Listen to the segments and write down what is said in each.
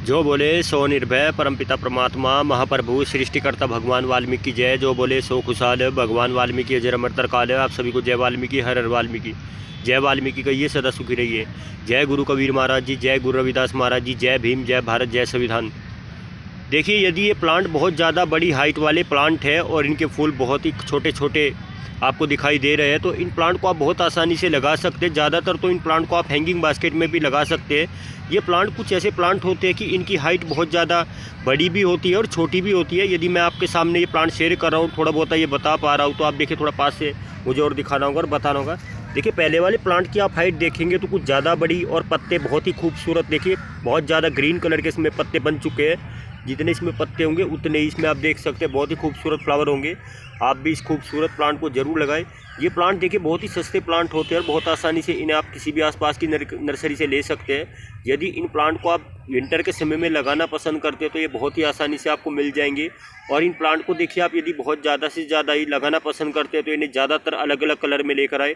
जो बोले सो निर्भय परमपिता परमात्मा महाप्रभु सृष्टिकर्ता भगवान वाल्मीकि जय। जो बोले सो खुशहाल भगवान वाल्मीकि अजर अमर तरकाल। आप सभी को जय वाल्मीकि, हर हर वाल्मीकि। जय वाल्मीकि कहिए, सदा सुखी रहिए। जय गुरु कबीर महाराज जी, जय गुरु रविदास महाराज जी, जय भीम, जय भारत, जय संविधान। देखिए, यदि ये प्लांट बहुत ज़्यादा बड़ी हाइट वाले प्लांट है और इनके फूल बहुत ही छोटे छोटे आपको दिखाई दे रहे हैं, तो इन प्लांट को आप बहुत आसानी से लगा सकते हैं। ज़्यादातर तो इन प्लांट को आप हैंगिंग बास्केट में भी लगा सकते हैं। ये प्लांट कुछ ऐसे प्लांट होते हैं कि इनकी हाइट बहुत ज़्यादा बड़ी भी होती है और छोटी भी होती है। यदि मैं आपके सामने ये प्लांट शेयर कर रहा हूँ, थोड़ा बहुत ये बता पा रहा हूँ, तो आप देखिए थोड़ा पास से मुझे और दिखाना होगा और बताना होगा। देखिए, पहले वाले प्लांट की आप हाइट देखेंगे तो कुछ ज़्यादा बड़ी और पत्ते बहुत ही खूबसूरत, देखिए बहुत ज़्यादा ग्रीन कलर के इसमें पत्ते बन चुके हैं। जितने इसमें पत्ते होंगे उतने ही इसमें आप देख सकते हैं बहुत ही खूबसूरत फ्लावर होंगे। आप भी इस खूबसूरत प्लांट को ज़रूर लगाएं। ये प्लांट देखिए बहुत ही सस्ते प्लांट होते हैं और बहुत आसानी से इन्हें आप किसी भी आसपास की नर्सरी से ले सकते हैं। यदि इन प्लांट को आप विंटर के समय में लगाना पसंद करते हैं तो ये बहुत ही आसानी से आपको मिल जाएंगे। और इन प्लांट को देखिए, आप यदि बहुत ज़्यादा से ज़्यादा ही लगाना पसंद करते हैं तो इन्हें ज़्यादातर अलग अलग कलर में लेकर आए।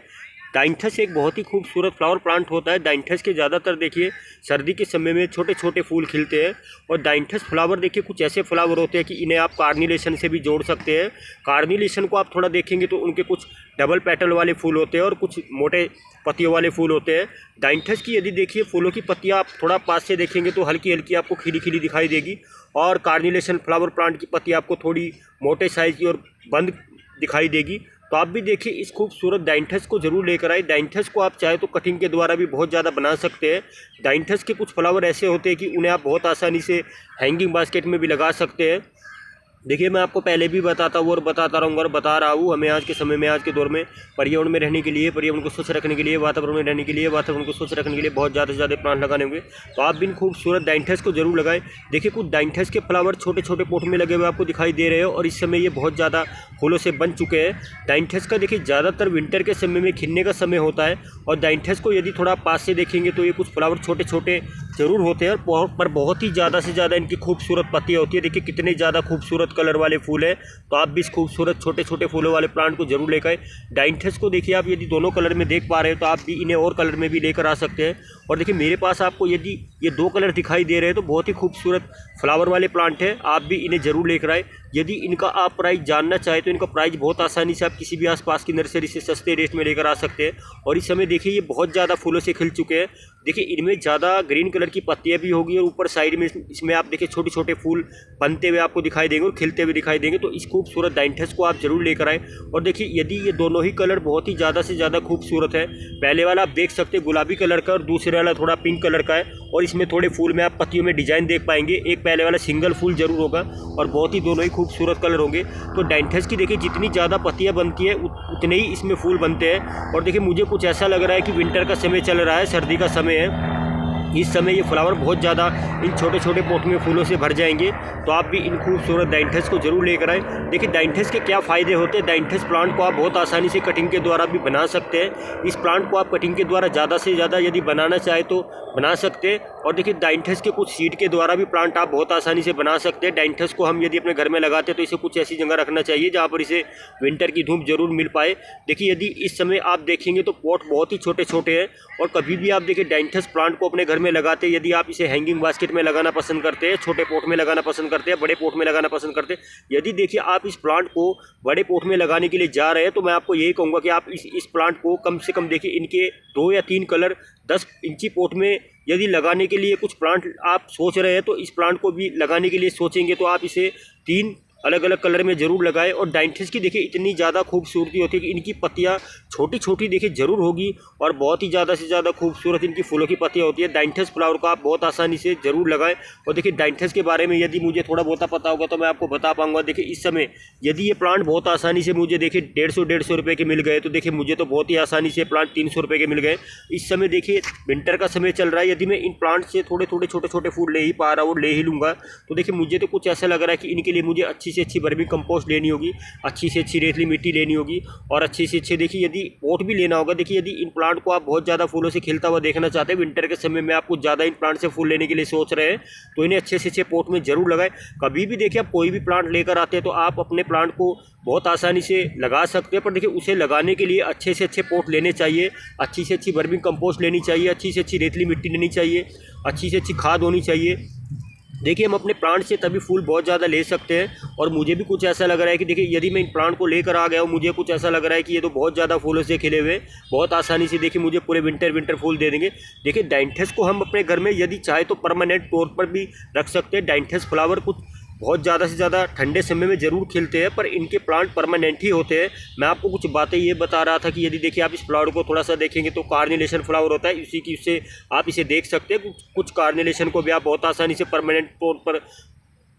डाइंथस एक बहुत ही खूबसूरत फ्लावर प्लांट होता है। डाइंथस के ज़्यादातर देखिए सर्दी के समय में छोटे छोटे फूल खिलते हैं। और डाइंथस फ्लावर देखिए कुछ ऐसे फ्लावर होते हैं कि इन्हें आप कार्निलेशन से भी जोड़ सकते हैं। कार्निलेशन को आप थोड़ा देखेंगे तो उनके कुछ डबल पेटल वाले फूल होते हैं और कुछ मोटे पत्तियों वाले फूल होते हैं। डाइंथस की यदि देखिए फूलों की पत्तियाँ आप थोड़ा पास से देखेंगे तो हल्की हल्की आपको खिली खिली दिखाई देगी। और कार्निलेशन फ्लावर प्लांट की पत्ती आपको थोड़ी मोटे साइज़ की और बंद दिखाई देगी। तो आप भी देखिए इस खूबसूरत डाइंथस को जरूर लेकर आए। डाइंथस को आप चाहे तो कटिंग के द्वारा भी बहुत ज़्यादा बना सकते हैं। डाइंथस के कुछ फ्लावर ऐसे होते हैं कि उन्हें आप बहुत आसानी से हैंगिंग बास्केट में भी लगा सकते हैं। देखिए, मैं आपको पहले भी बताता हूँ और बताता रहूँगा और बता रहा हूँ, हमें आज के समय में, आज के दौर में पर्यावरण में रहने के लिए, पर्यावरण को स्वच्छ रखने के लिए, वातावरण में रहने के लिए, वातावरण को स्वच्छ रखने के लिए बहुत ज़्यादा से ज़्यादा प्लांट लगाने होंगे। तो आप भी इन खूबसूरत डाइंथस को जरूर लगाएं। देखिए, कुछ डाइंथस के फ्लावर छोटे छोटे पोट में लगे हुए आपको दिखाई दे रहे हैं और इस समय ये बहुत ज़्यादा फूलों से बन चुके हैं। डाइंथस का देखिए ज़्यादातर विंटर के समय में खिलने का समय होता है। और डाइंथस को यदि थोड़ा पास से देखेंगे तो ये कुछ फ्लावर छोटे छोटे ज़रूर होते हैं पर बहुत ही ज़्यादा से ज़्यादा इनकी खूबसूरत पत्तियाँ होती है। देखिए कितने ज़्यादा खूबसूरत कलर वाले फूल है। तो आप भी इस खूबसूरत छोटे छोटे फूलों वाले प्लांट को जरूर लेकर आए। डाइंथस को देखिए, आप यदि दोनों कलर में देख पा रहे हैं तो आप भी इन्हें और कलर में भी लेकर आ सकते हैं। और देखिए, मेरे पास आपको यदि ये दो कलर दिखाई दे रहे हैं तो बहुत ही खूबसूरत फ्लावर वाले प्लांट है। आप भी इन्हें जरूर लेकर आए। यदि इनका आप प्राइस जानना चाहें तो इनका प्राइस बहुत आसानी से आप किसी भी आसपास की नर्सरी से सस्ते रेट में लेकर आ सकते हैं। और इस समय देखिए ये बहुत ज़्यादा फूलों से खिल चुके हैं। देखिए, इनमें ज़्यादा ग्रीन कलर की पत्तियाँ भी होगी और ऊपर साइड में इसमें आप देखिए छोटे छोटे फूल बनते हुए आपको दिखाई देंगे और खिलते हुए दिखाई देंगे। तो इस खूबसूरत डाइंथस को आप जरूर लेकर आए। और देखिए, यदि ये दोनों ही कलर बहुत ही ज़्यादा से ज़्यादा खूबसूरत है। पहले वाला आप देख सकते हैं गुलाबी कलर का और दूसरे वाला थोड़ा पिंक कलर का है। और इसमें थोड़े फूल में आप पत्तियों में डिजाइन देख पाएंगे। एक पहले वाला सिंगल फूल जरूर होगा और बहुत ही दोनों ही खूबसूरत कलर होंगे। तो डाइंथस की देखिए जितनी ज़्यादा पत्तियां बनती है उतने ही इसमें फूल बनते हैं। और देखिए, मुझे कुछ ऐसा लग रहा है कि विंटर का समय चल रहा है, सर्दी का समय है। इस समय ये फ्लावर बहुत ज़्यादा इन छोटे छोटे पोट में फूलों से भर जाएंगे। तो आप भी इन खूबसूरत डाइंथस को जरूर लेकर आए। देखिए, डाइंथस के क्या फ़ायदे होते हैं। डाइंथस प्लांट को आप बहुत आसानी से कटिंग के द्वारा भी बना सकते हैं। इस प्लांट को आप कटिंग के द्वारा ज़्यादा से ज़्यादा यदि बनाना चाहे तो बना सकते हैं। और देखिए, डाइंथस के कुछ सीड के द्वारा भी प्लांट आप बहुत आसानी से बना सकते हैं। डाइंथस को हम यदि अपने घर में लगाते हैं तो इसे कुछ ऐसी जगह रखना चाहिए जहाँ पर इसे विंटर की धूप जरूर मिल पाए। देखिए, यदि इस समय आप देखेंगे तो पॉट बहुत ही छोटे छोटे हैं। और कभी भी आप देखिए डाइंथस प्लांट को अपने घर में लगाते हैं, यदि आप इसे हैंगिंग बास्केट में लगाना पसंद करते हैं, छोटे पोट में लगाना पसंद करते हैं, बड़े पोट में लगाना पसंद करते हैं, यदि देखिए आप इस प्लांट को बड़े पोट में लगाने के लिए जा रहे हैं तो मैं आपको यही कहूँगा कि आप इस प्लांट को कम से कम देखिए इनके 2 या 3 कलर 10 इंची पोट में यदि लगाने के लिए कुछ प्लांट आप सोच रहे हैं तो इस प्लांट को भी लगाने के लिए सोचेंगे तो आप इसे 3 अलग अलग कलर में ज़रूर लगाएं। और डाइंथस की देखिए इतनी ज़्यादा खूबसूरती होती है कि इनकी पत्तियाँ छोटी छोटी देखिए ज़रूर होगी और बहुत ही ज़्यादा से ज़्यादा खूबसूरत इनकी फूलों की पत्तियाँ होती है। डाइंथस फ्लावर को आप बहुत आसानी से ज़रूर लगाएं। और देखिए, डाइंथस के बारे में यदि मुझे थोड़ा बहुत पता होगा तो मैं आपको बता पाऊँगा। देखिए, इस समय यदि ये प्लांट बहुत आसानी से मुझे देखिए 150 रुपये के मिल गए तो देखिए मुझे तो बहुत ही आसानी से प्लांट 300 रुपये के मिल गए। इस समय देखिए विंटर का समय चल रहा है। यदि मैं इन प्लांट से थोड़े थोड़े छोटे छोटे फूल ले ही पा रहा हूँ, ले ही लूँगा, तो देखिए मुझे तो कुछ ऐसा लग रहा है कि इनके लिए मुझे अच्छी से अच्छी वर्मी कंपोस्ट लेनी होगी, अच्छी से अच्छी रेतली मिट्टी लेनी होगी और अच्छी से अच्छे देखिए यदि पोट भी लेना होगा। देखिए, यदि इन प्लांट को आप बहुत ज़्यादा फूलों से खिलता हुआ देखना चाहते हैं, विंटर के समय में आप कुछ ज़्यादा इन प्लांट से फूल लेने के लिए सोच रहे हैं, तो इन्हें अच्छे से अच्छे पोट में जरूर लगाएं। कभी भी देखिए आप कोई भी प्लांट लेकर आते हैं तो आप अपने प्लांट को बहुत आसानी से लगा सकते हैं, पर देखिए उसे लगाने के लिए अच्छे से अच्छे पोट लेने चाहिए, अच्छी से अच्छी वर्मी कंपोस्ट लेनी चाहिए, अच्छी से अच्छी रेतली मिट्टी लेनी चाहिए, अच्छी से अच्छी खाद होनी चाहिए। देखिए हम अपने प्लांट से तभी फूल बहुत ज़्यादा ले सकते हैं। और मुझे भी कुछ ऐसा लग रहा है कि देखिए यदि मैं इन प्लांट को लेकर आ गया हूँ, मुझे कुछ ऐसा लग रहा है कि ये तो बहुत ज़्यादा फूलों से खिले हुए बहुत आसानी से देखिए मुझे पूरे विंटर फूल दे देंगे। देखिए डाइंथस को हम अपने घर में यदि चाहे तो परमानेंट तौर पर भी रख सकते हैं। डाइंथस फ्लावर कुछ बहुत ज़्यादा से ज़्यादा ठंडे समय में ज़रूर खिलते हैं, पर इनके प्लांट परमानेंट ही होते हैं। मैं आपको कुछ बातें ये बता रहा था कि यदि देखिए आप इस फ्लावर को थोड़ा सा देखेंगे तो कार्निलेशन फ्लावर होता है, इसी की से आप इसे देख सकते हैं। कुछ कार्निलेशन को भी आप बहुत आसानी से परमानेंट तौर पर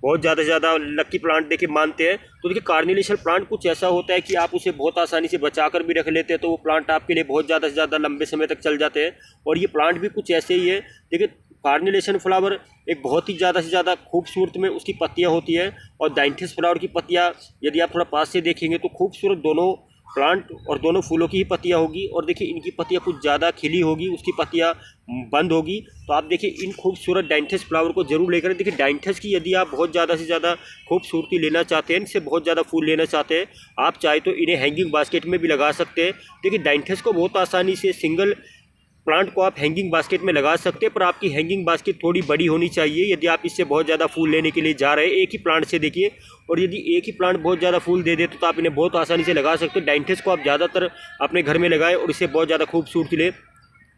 बहुत ज़्यादा से ज़्यादा लकी प्लांट देखिए मानते हैं। तो देखिए कार्निलेशन प्लांट कुछ ऐसा होता है कि आप उसे बहुत आसानी से बचा कर भी रख लेते हैं, तो वो प्लांट आपके लिए बहुत ज़्यादा से ज़्यादा लंबे समय तक चल जाते हैं। और ये प्लांट भी कुछ ऐसे ही है। देखिए कार्निलेशन फ्लावर एक बहुत ही ज़्यादा से ज़्यादा खूबसूरत में उसकी पत्तियाँ होती है, और डाइंथस फ्लावर की पत्तियाँ यदि आप थोड़ा पास से देखेंगे तो खूबसूरत दोनों प्लांट और दोनों फूलों की ही पत्तियाँ होगी। और देखिए इनकी पत्तियाँ कुछ ज़्यादा खिली होगी, उसकी पत्तियाँ बंद होगी। तो आप देखिए इन खूबसूरत डाइंथस फ्लावर को जरूर लेकर, देखिए डाइंथस की यदि आप बहुत ज़्यादा से ज़्यादा खूबसूरती लेना चाहते हैं, इनसे बहुत ज़्यादा फूल लेना चाहते हैं, आप चाहे तो इन्हें हैंगिंग बास्केट में भी लगा सकते हैं। देखिए डाइंथस को बहुत आसानी से सिंगल प्लांट को आप हैंगिंग बास्केट में लगा सकते हैं, पर आपकी हैंगिंग बास्केट थोड़ी बड़ी होनी चाहिए यदि आप इससे बहुत ज़्यादा फूल लेने के लिए जा रहे हैं एक ही प्लांट से। देखिए और यदि एक ही प्लांट बहुत ज़्यादा फूल दे दे तो आप इन्हें बहुत आसानी से लगा सकते हैं। डाइंथस को आप ज़्यादातर अपने घर में लगाएं और इससे बहुत ज़्यादा खूबसूरती ले।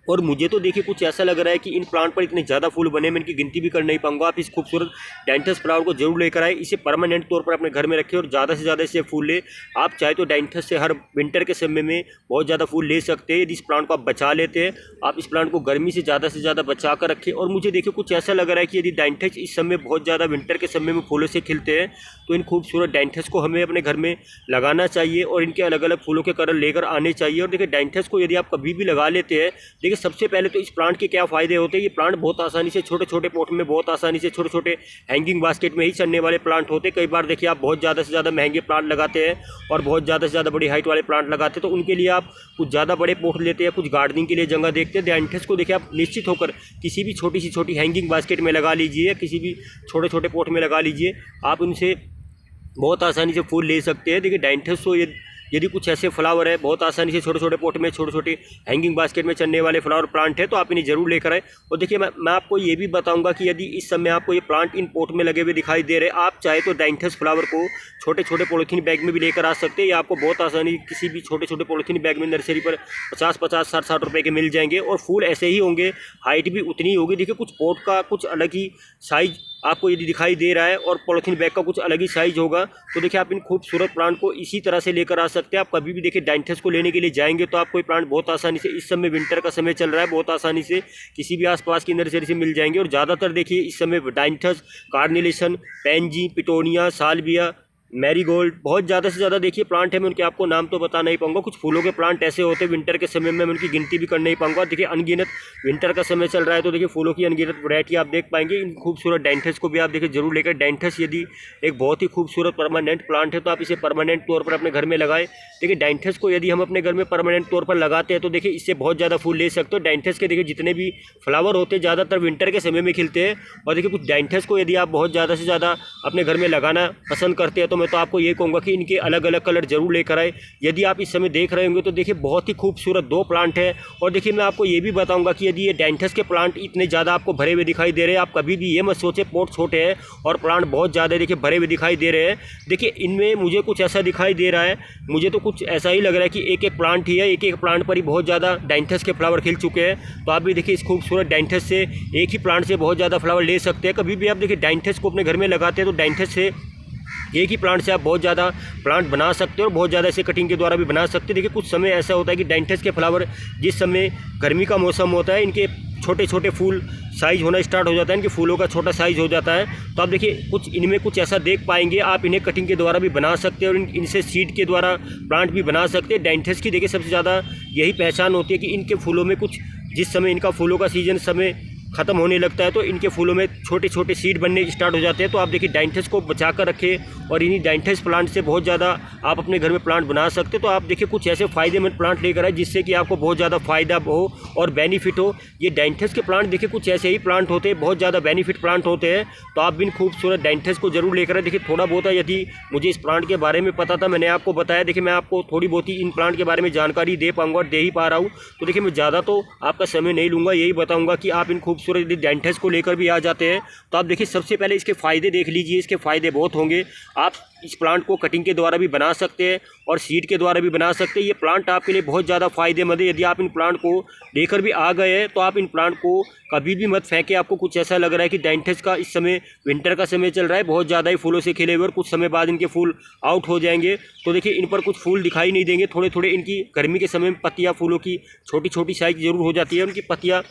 और मुझे तो देखिए कुछ ऐसा लग रहा है कि इन प्लांट पर इतने ज़्यादा फूल बने, मैं इनकी गिनती भी कर नहीं पाऊंगा। आप इस खूबसूरत डाइंथस फ्लावर को जरूर लेकर आए, इसे परमानेंट तौर पर अपने घर में रखें और ज़्यादा से ज़्यादा इससे फूल ले। आप चाहे तो डाइंथस से हर विंटर के समय में बहुत ज़्यादा फूल ले सकते हैं यदि इस प्लांट को आप बचा लेते हैं। आप इस प्लांट को गर्मी से ज़्यादा बचा कर रखें। और मुझे देखिए कुछ ऐसा लग रहा है कि यदि डाइंथस इस समय बहुत ज़्यादा विंटर के समय में फूलों से खिलते हैं, तो इन खूबसूरत डाइंथस को हमें अपने घर में लगाना चाहिए और इनके अलग अलग फूलों के कलर लेकर आने चाहिए। और देखिए डाइंथस को यदि आप कभी भी लगा लेते हैं, देखिए सबसे पहले तो इस प्लांट के क्या फ़ायदे होते हैं। ये प्लांट बहुत आसानी से छोटे छोटे पॉट में, बहुत आसानी से छोटे छोटे हैंगिंग बास्केट में ही चढ़ने वाले प्लांट होते हैं। कई बार देखिए आप बहुत ज़्यादा से ज़्यादा महंगे प्लांट लगाते हैं और बहुत ज़्यादा से ज़्यादा बड़ी हाइट वाले प्लांट लगाते हैं, तो उनके लिए आप कुछ ज़्यादा बड़े पॉट लेते हैं, कुछ गार्डनिंग के लिए जगह देखते हैं। डाइंथस को देखिए आप निश्चित होकर किसी भी छोटी सी छोटी हैंगिंग बास्केट में लगा लीजिए, किसी भी छोटे छोटे पॉट में लगा लीजिए, आप उनसे बहुत आसानी से फूल ले सकते हैं। देखिए डाइंथस को यदि कुछ ऐसे फ्लावर है बहुत आसानी से छोटे छोटे पॉट में, छोटे छोटे हैंगिंग बास्केट में चढ़ने वाले फ्लावर प्लांट है, तो आप इन्हें जरूर लेकर आए। और देखिए मैं आपको ये भी बताऊंगा कि यदि इस समय आपको ये प्लांट इन पॉट में लगे हुए दिखाई दे रहे हैं, आप चाहे तो डाइंथस फ्लावर को छोटे छोटे पॉलीथीन बैग में भी लेकर आ सकते हैं। ये आपको बहुत आसानी किसी भी छोटे छोटे पॉलीथीन बैग में नर्सरी पर 50-50, 60-60 रुपये के मिल जाएंगे और फूल ऐसे ही होंगे, हाइट भी उतनी ही होगी। देखिए कुछ पॉट का कुछ अलग ही साइज आपको यदि दिखाई दे रहा है और पॉलीथीन बैग का कुछ अलग ही साइज होगा, तो देखिए आप इन खूबसूरत प्लांट को इसी तरह से लेकर आ सकते हैं। आप कभी भी देखिए डाइंथस को लेने के लिए जाएंगे तो आपको ये प्लांट बहुत आसानी से, इस समय विंटर का समय चल रहा है, बहुत आसानी से किसी भी आसपास की नर्सरी से मिल जाएंगे। और ज़्यादातर देखिए इस समय डाइंथस, कार्निलेशन, पैंजी, पिटोनिया, साल्विया, मैरीगोल्ड, बहुत ज़्यादा से ज़्यादा देखिए प्लांट है। मैं उनके आपको नाम तो बता नहीं पाऊंगा। कुछ फूलों के प्लांट ऐसे होते हैं विंटर के समय में, मैं उनकी गिनती भी कर नहीं पाऊंगा। देखिए अनगिनत विंटर का समय चल रहा है, तो देखिए फूलों की अनगिनत वैरायटी आप देख पाएंगे। इन खूबसूरत डाइंथस को भी आप देखिए जरूर लेकर। डाइंथस यदि एक बहुत ही खूबसूरत परमानेंट प्लांट है, तो आप इसे परमानेंट तौर पर अपने घर में लगाएं। देखिए डाइंथस को यदि हम अपने घर में परमानेंट तौर पर लगाते हैं तो देखिए इससे बहुत ज़्यादा फूल ले सकते हो। डाइंथस के देखिए जितने भी फ्लावर होते हैं ज़्यादातर विंटर के समय में खिलते हैं। और देखिए कुछ डाइंथस को यदि आप बहुत ज़्यादा से ज़्यादा अपने घर में लगाना पसंद करते हैं, तो मैं तो आपको ये कहूँगा कि इनके अलग अलग कलर जरूर लेकर आए। यदि आप इस समय देख रहे होंगे तो देखिए बहुत ही खूबसूरत 2 प्लांट है। और देखिए मैं आपको ये भी बताऊंगा कि यदि ये डाइंथस के प्लांट इतने ज़्यादा आपको भरे हुए दिखाई दे रहे हैं, आप कभी भी ये मत सोचे पॉट छोटे हैं और प्लांट बहुत ज़्यादा देखिए भरे हुए दिखाई दे रहे हैं। देखिए इनमें मुझे कुछ ऐसा दिखाई दे रहा है, मुझे तो कुछ ऐसा ही लग रहा है कि एक एक प्लांट ही है, एक एक प्लांट पर ही बहुत ज़्यादा डाइंथस के फ्लावर खिल चुके हैं। तो आप भी देखिए इस खूबसूरत डाइंथस से एक ही प्लांट से बहुत ज़्यादा फ्लावर ले सकते हैं। कभी भी आप देखिए डाइंथस को अपने घर में लगाते हैं तो डाइंथस से एक ही प्लांट से आप बहुत ज़्यादा प्लांट बना सकते हो और बहुत ज़्यादा इसे कटिंग के द्वारा भी बना सकते हैं। देखिए कुछ समय ऐसा होता है कि डाइंथस के फ्लावर जिस समय गर्मी का मौसम होता है, इनके छोटे छोटे फूल साइज होना स्टार्ट हो जाता है, इनके फूलों का छोटा साइज हो जाता है। तो आप देखिए कुछ इनमें कुछ ऐसा देख पाएंगे। आप इन्हें कटिंग के द्वारा भी बना सकते हैं और इनसे सीड के द्वारा प्लांट भी बना सकते हैं। डाइंथस की देखिए सबसे ज़्यादा यही पहचान होती है कि इनके फूलों में कुछ, जिस समय इनका फूलों का सीजन समय ख़त्म होने लगता है तो इनके फूलों में छोटे छोटे सीड बनने स्टार्ट हो जाते हैं। तो आप देखिए डाइंथस को बचा कर रखें और इन्हीं डाइंथस प्लांट से बहुत ज़्यादा आप अपने घर में प्लांट बना सकते हैं। तो आप देखिए कुछ ऐसे फ़ायदेमंद प्लांट लेकर आए जिससे कि आपको बहुत ज़्यादा फ़ायदा हो और बेनिफिट हो। ये डाइंथस के प्लांट देखिए कुछ ऐसे ही प्लांट होते हैं, बहुत ज़्यादा बेनिफिट प्लांट होते हैं। तो आप भी इन खूबसूरत डाइंथस को जरूर लेकर आए। देखिए थोड़ा बहुत है, यदि मुझे इस प्लांट के बारे में पता था मैंने आपको बताया। देखिए मैं आपको थोड़ी बहुत ही इन प्लांट के बारे में जानकारी दे पाऊँगा और दे ही पा रहा हूँ। तो देखिए मैं ज़्यादा तो आपका समय नहीं लूँगा, यही बताऊँगा कि आप इन खूबसूरत खूबसूरत यदि डाइंथस को लेकर भी आ जाते हैं तो आप देखिए सबसे पहले इसके फ़ायदे देख लीजिए। इसके फ़ायदे बहुत होंगे। आप इस प्लांट को कटिंग के द्वारा भी बना सकते हैं और सीड के द्वारा भी बना सकते हैं। ये प्लांट आपके लिए बहुत ज़्यादा फ़ायदेमंद है। यदि आप इन प्लांट को लेकर भी आ गए हैं तो आप इन प्लांट को कभी भी मत फेंके। आपको कुछ ऐसा लग रहा है कि डाइंथस का इस समय विंटर का समय चल रहा है, बहुत ज़्यादा ही फूलों से खिले हुए और कुछ समय बाद इनके फूल आउट हो जाएंगे, तो देखिए इन पर कुछ फूल दिखाई नहीं देंगे। थोड़े थोड़े इनकी गर्मी के समय में पत्तियाँ फूलों की छोटी छोटी साइज ज़रूर हो जाती है। उनकी पत्तियाँ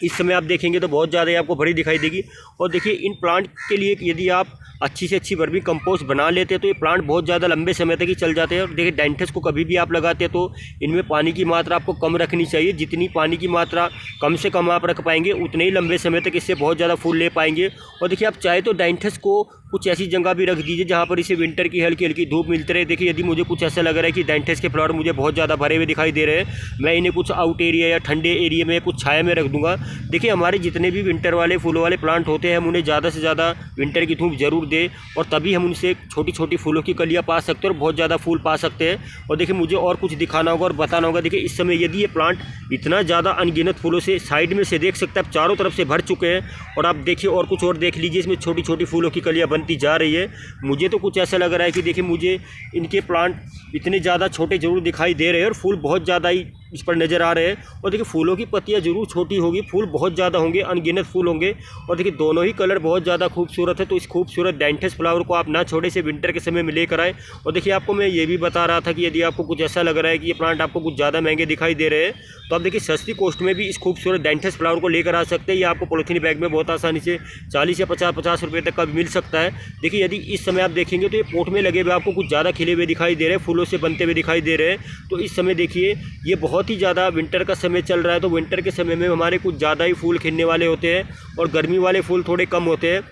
इस समय आप देखेंगे तो बहुत ज़्यादा ही आपको बड़ी दिखाई देगी। और देखिए इन प्लांट के लिए यदि आप अच्छी से अच्छी वर्मी कंपोस्ट बना लेते हैं तो ये प्लांट बहुत ज़्यादा लंबे समय तक ही चल जाते हैं। और देखिए डाइंथस को कभी भी आप लगाते हैं तो इनमें पानी की मात्रा आपको कम रखनी चाहिए। जितनी पानी की मात्रा कम से कम आप रख पाएंगे उतने ही लंबे समय तक इससे बहुत ज़्यादा फूल ले पाएंगे। और देखिए आप चाहे तो डाइंथस को कुछ ऐसी जगह भी रख दीजिए जहाँ पर इसे विंटर की हल्की हल्की धूप मिलती रहे। देखिए यदि मुझे कुछ ऐसा लग रहा है कि डाइंथस के फ्लावर मुझे बहुत ज़्यादा भरे हुए दिखाई दे रहे हैं, मैं इन्हें कुछ आउट एरिया या ठंडे एरिया में कुछ छाया में रख दूंगा। देखिए हमारे जितने भी विंटर वाले फूलों वाले प्लांट होते हैं हम उन्हें ज़्यादा से ज़्यादा विंटर की धूप जरूर दें और तभी हम उनसे छोटी छोटी फूलों की कलियाँ पा सकते हैं और बहुत ज़्यादा फूल पा सकते हैं। और देखिए मुझे और कुछ दिखाना होगा और बताना होगा। देखिए इस समय यदि ये प्लांट इतना ज़्यादा अनगिनत फूलों से साइड में से देख सकते हैं, आप चारों तरफ से भर चुके हैं। और आप देखिए और कुछ और देख लीजिए, इसमें छोटी छोटी फूलों की कलियाँ बनती जा रही है। मुझे तो कुछ ऐसा लग रहा है कि देखिए मुझे इनके प्लांट इतने ज़्यादा छोटे जरूर दिखाई दे रहे हैं और फूल बहुत ज़्यादा ही इस पर नज़र आ रहे हैं। और देखिए फूलों की पत्तियां जरूर छोटी होगी, फूल बहुत ज़्यादा होंगे, अनगिनत फूल होंगे। और देखिए दोनों ही कलर बहुत ज़्यादा खूबसूरत है। तो इस खूबसूरत डाइंथस फ्लावर को आप ना छोड़े से विंटर के समय में लेकर आए। और देखिए आपको मैं ये भी बता रहा था कि यदि आपको कुछ ऐसा लग रहा है कि ये प्लांट आपको कुछ ज़्यादा महंगे दिखाई दे रहे हैं तो आप देखिए सस्ती कॉस्ट में भी इस खूबसूरत डाइंथस फ्लावर को लेकर आ सकते हैं। ये आपको पॉलीथीन बैग में बहुत आसानी से 40 या 50 रुपये तक का भी मिल सकता है। देखिए यदि इस समय आप देखेंगे तो ये पोट में लगे हुए आपको कुछ ज़्यादा खिले हुए दिखाई दे रहे हैं, फूलों से बनते हुए दिखाई दे रहे हैं। तो इस समय देखिए ये बहुत ही ज़्यादा विंटर का समय चल रहा है, तो विंटर के समय में हमारे कुछ ज़्यादा ही फूल खिलने वाले होते हैं और गर्मी वाले फूल थोड़े कम होते हैं।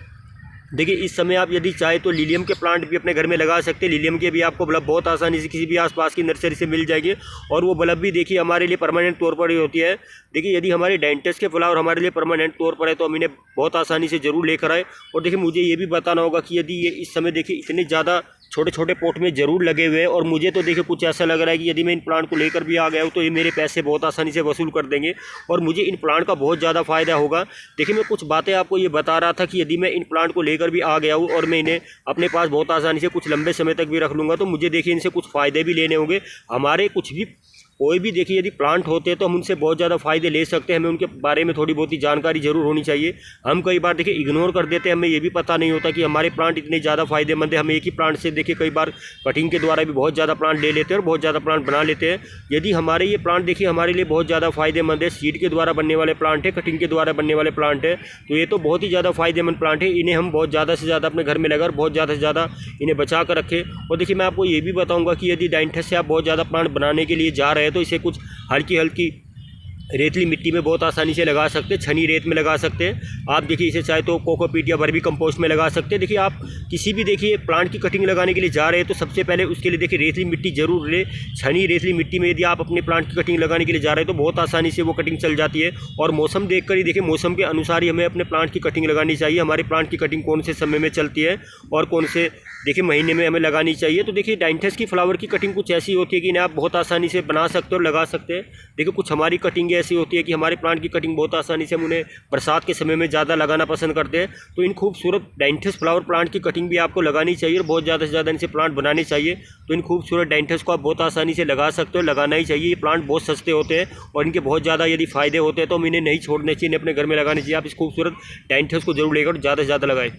देखिए इस समय आप यदि चाहे तो लिलियम के प्लांट भी अपने घर में लगा सकते हैं। लिलियम के भी आपको बल्ब बहुत आसानी से किसी भी आसपास की नर्सरी से मिल जाएगी और वो बल्ब भी देखिए हमारे लिए परमानेंट तौर पर ही होती है। देखिए यदि हमारे डाइंथस के फ्लावर हमारे लिए परमानेंट तौर पर है तो हम इन्हें बहुत आसानी से ज़रूर लेकर आए। और देखिए मुझे ये भी बताना होगा कि यदि ये इस समय देखिए इतने ज़्यादा छोटे छोटे पोट में ज़रूर लगे हुए हैं और मुझे तो देखिए कुछ ऐसा लग रहा है कि यदि मैं इन प्लांट को लेकर भी आ गया हूँ तो ये मेरे पैसे बहुत आसानी से वसूल कर देंगे और मुझे इन प्लांट का बहुत ज़्यादा फ़ायदा होगा। देखिए मैं कुछ बातें आपको ये बता रहा था कि यदि मैं इन प्लांट को लेकर भी आ गया हूँ और मैं इन्हें अपने पास बहुत आसानी से कुछ लंबे समय तक भी रख लूँगा तो मुझे देखिए इनसे कुछ फ़ायदे भी लेने होंगे। हमारे कुछ भी कोई भी देखिए यदि प्लांट होते हैं तो हम उनसे बहुत ज़्यादा फ़ायदे ले सकते हैं। हमें उनके बारे में थोड़ी बहुत ही जानकारी ज़रूर होनी चाहिए। हम कई बार देखिए इग्नोर कर देते हैं, हमें ये भी पता नहीं होता कि हमारे प्लांट इतने ज़्यादा फ़ायदेमंद है। हम एक ही प्लांट से देखिए कई बार कटिंग के द्वारा भी बहुत ज़्यादा प्लांट ले लेते हैं और बहुत ज़्यादा प्लांट बना लेते हैं। यदि हमारे ये प्लांट देखिए हमारे लिए बहुत ज़्यादा फ़ायदेमंद है, सीड के द्वारा बनने वाले प्लांट है, कटिंग के द्वारा बनने वाले प्लांट है, तो ये तो बहुत ही ज़्यादा फ़ायदेमंद प्लांट है। इन्हें हम बहुत ज़्यादा से ज़्यादा अपने घर में लगाकर बहुत ज़्यादा से ज़्यादा इन्हें बचा कर रखें। और देखिए मैं आपको ये भी बताऊँगा कि यदि डाइंथस से आप बहुत ज़्यादा प्लांट बनाने के लिए जा रहे हैं तो इसे कुछ हल्की हल्की रेतली मिट्टी में बहुत आसानी से लगा सकते हैं, छनी रेत में लगा सकते हैं। आप देखिए इसे चाहे तो कोकोपीट या वर्मी कंपोस्ट में लगा सकते हैं। देखिए आप किसी भी देखिए प्लांट की कटिंग लगाने के लिए जा रहे हैं तो सबसे पहले उसके लिए देखिए रेतली मिट्टी जरूर ले। छनी रेतली मिट्टी में यदि आप अपने प्लांट की कटिंग लगाने के लिए जा रहे हैं तो बहुत आसानी से वो कटिंग चल जाती है। और मौसम देख कर ही देखिए मौसम के अनुसार ही हमें अपने प्लांट की कटिंग लगानी चाहिए। हमारे प्लांट की कटिंग कौन से समय में चलती है और कौन से देखिए महीने में हमें लगानी चाहिए। तो देखिए डाइंथस की फ्लावर की कटिंग कुछ ऐसी होती है कि इन्हें आप बहुत आसानी से बना सकते हो और लगा सकते हैं। देखिए कुछ हमारी कटिंग ऐसी होती है कि हमारे प्लांट की कटिंग बहुत आसानी से हम उन्हें बरसात के समय में ज़्यादा लगाना पसंद करते हैं। तो इन खूबसूरत डाइंथस फ्लावर प्लांट की कटिंग भी आपको लगानी चाहिए और बहुत ज़्यादा से ज़्यादा इनसे प्लांट बनाने चाहिए। तो इन खूबसूरत डाइंथस को आप बहुत आसानी से लगा सकते हो, लगाना ही चाहिए। ये प्लांट बहुत सस्ते होते हैं और इनके बहुत ज़्यादा यदि फ़ायदे होते हैं तो हम इन्हें नहीं छोड़ने चाहिए, इन्हें अपने घर में लगाने चाहिए। आप इस खूबसूरत डाइंथस को जरूर लेकर ज़्यादा से ज़्यादा लगाएं।